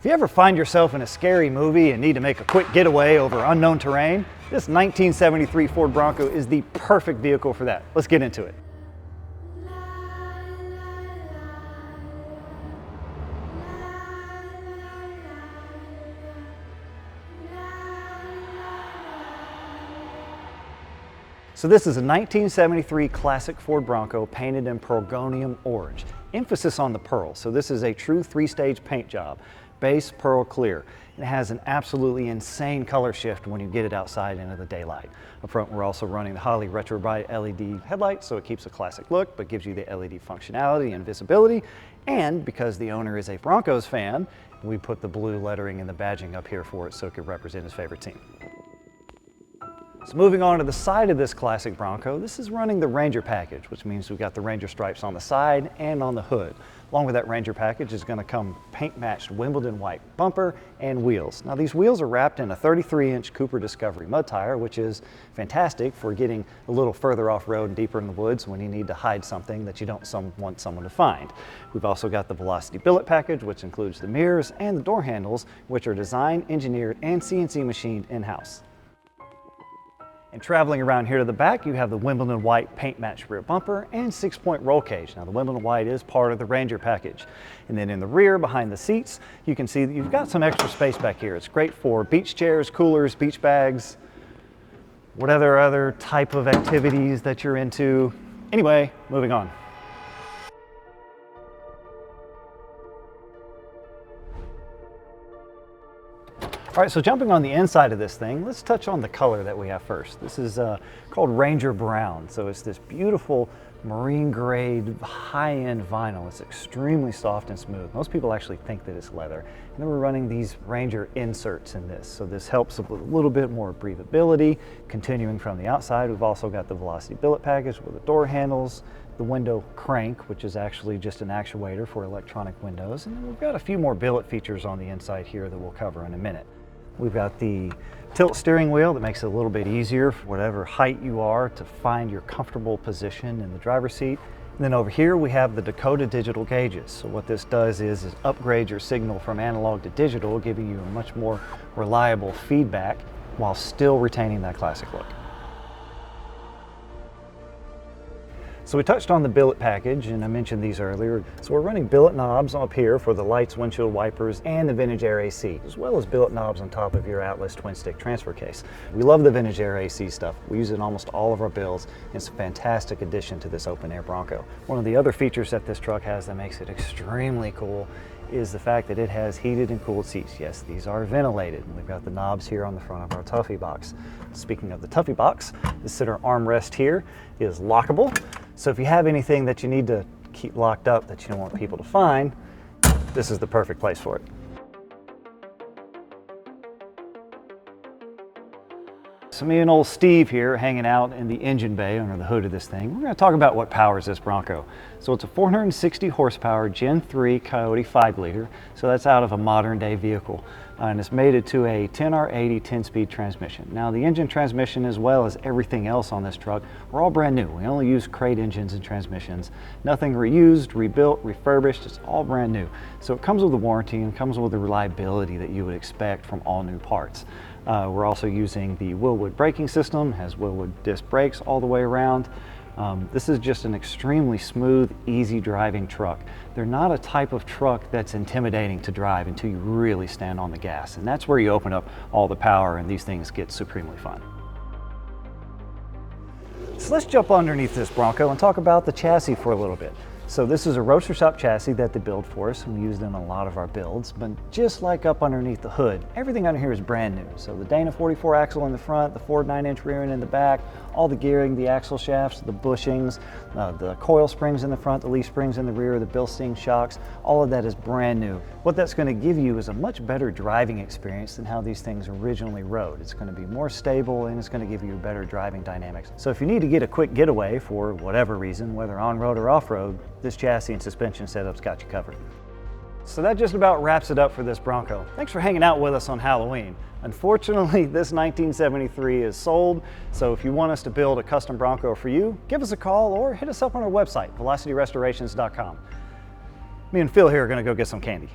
If you ever find yourself in a scary movie and need to make a quick getaway over unknown terrain, this 1973 Ford Bronco is the perfect vehicle for that. Let's get into it. So this is a 1973 Classic Ford Bronco painted in Pearlgonium Orange. Emphasis on the pearl, so this is a true three-stage paint job. Base, pearl, clear. It has an absolutely insane color shift when you get it outside into the daylight. Up front, we're also running the highly retro bright LED headlights, so it keeps a classic look, but gives you the LED functionality and visibility. And because the owner is a Broncos fan, we put the blue lettering and the badging up here for it so it could represent his favorite team. So moving on to the side of this classic Bronco, this is running the Ranger package, which means we've got the Ranger stripes on the side and on the hood. Along with that Ranger package is going to come paint-matched Wimbledon white bumper and wheels. Now these wheels are wrapped in a 33-inch Cooper Discovery mud tire, which is fantastic for getting a little further off-road and deeper in the woods when you need to hide something that you don't want someone to find. We've also got the Velocity billet package, which includes the mirrors and the door handles, which are designed, engineered, and CNC machined in-house. And traveling around here to the back, you have the Wimbledon white paint-matched rear bumper and 6-point roll cage. Now the Wimbledon white is part of the Ranger package. And then in the rear, behind the seats, you can see that you've got some extra space back here. It's great for beach chairs, coolers, beach bags, whatever other type of activities that you're into. Anyway, moving on. All right, so jumping on the inside of this thing, let's touch on the color that we have first. This is called Ranger Brown. So it's this beautiful marine grade, high-end vinyl. It's extremely soft and smooth. Most people actually think that it's leather. And then we're running these Ranger inserts in this. So this helps with a little bit more breathability. Continuing from the outside, we've also got the Velocity billet package with the door handles, the window crank, which is actually just an actuator for electronic windows. And then we've got a few more billet features on the inside here that we'll cover in a minute. We've got the tilt steering wheel that makes it a little bit easier for whatever height you are to find your comfortable position in the driver's seat. And then over here we have the Dakota digital gauges. So what this does is upgrade your signal from analog to digital, giving you a much more reliable feedback while still retaining that classic look. So we touched on the billet package, and I mentioned these earlier. So we're running billet knobs up here for the lights, windshield wipers, and the vintage air AC, as well as billet knobs on top of your Atlas twin stick transfer case. We love the vintage air AC stuff. We use it in almost all of our builds. It's a fantastic addition to this open air Bronco. One of the other features that this truck has that makes it extremely cool is the fact that it has heated and cooled seats. Yes, these are ventilated. We've got the knobs here on the front of our Tuffy box. Speaking of the Tuffy box, the center armrest here is lockable. So if you have anything that you need to keep locked up that you don't want people to find, this is the perfect place for it. So me and old Steve here hanging out in the engine bay under the hood of this thing. We're going to talk about what powers this Bronco. So it's a 460 horsepower Gen 3 Coyote 5-liter. So that's out of a modern day vehicle. And it's mated to a 10R80 10-speed transmission. Now the engine transmission, as well as everything else on this truck, we're all brand new. We only use crate engines and transmissions. Nothing reused, rebuilt, refurbished. It's all brand new. So it comes with a warranty and comes with the reliability that you would expect from all new parts. We're also using the Wilwood braking system, has Wilwood disc brakes all the way around. This is just an extremely smooth, easy driving truck. They're not a type of truck that's intimidating to drive until you really stand on the gas. And that's where you open up all the power and these things get supremely fun. So let's jump underneath this Bronco and talk about the chassis for a little bit. So this is a roadster shop chassis that they build for us, and we use them in a lot of our builds, but just like up underneath the hood, everything under here is brand new. So the Dana 44 axle in the front, the Ford 9-inch rear end in the back, all the gearing, the axle shafts, the bushings, the coil springs in the front, the leaf springs in the rear, the Bilstein shocks, all of that is brand new. What that's going to give you is a much better driving experience than how these things originally rode. It's going to be more stable and it's going to give you better driving dynamics. So if you need to get a quick getaway for whatever reason, whether on-road or off-road, this chassis and suspension setup's got you covered. So that just about wraps it up for this Bronco. Thanks for hanging out with us on Halloween. Unfortunately, this 1973 is sold, so if you want us to build a custom Bronco for you, give us a call or hit us up on our website, velocityrestorations.com. Me and Phil here are going to go get some candy.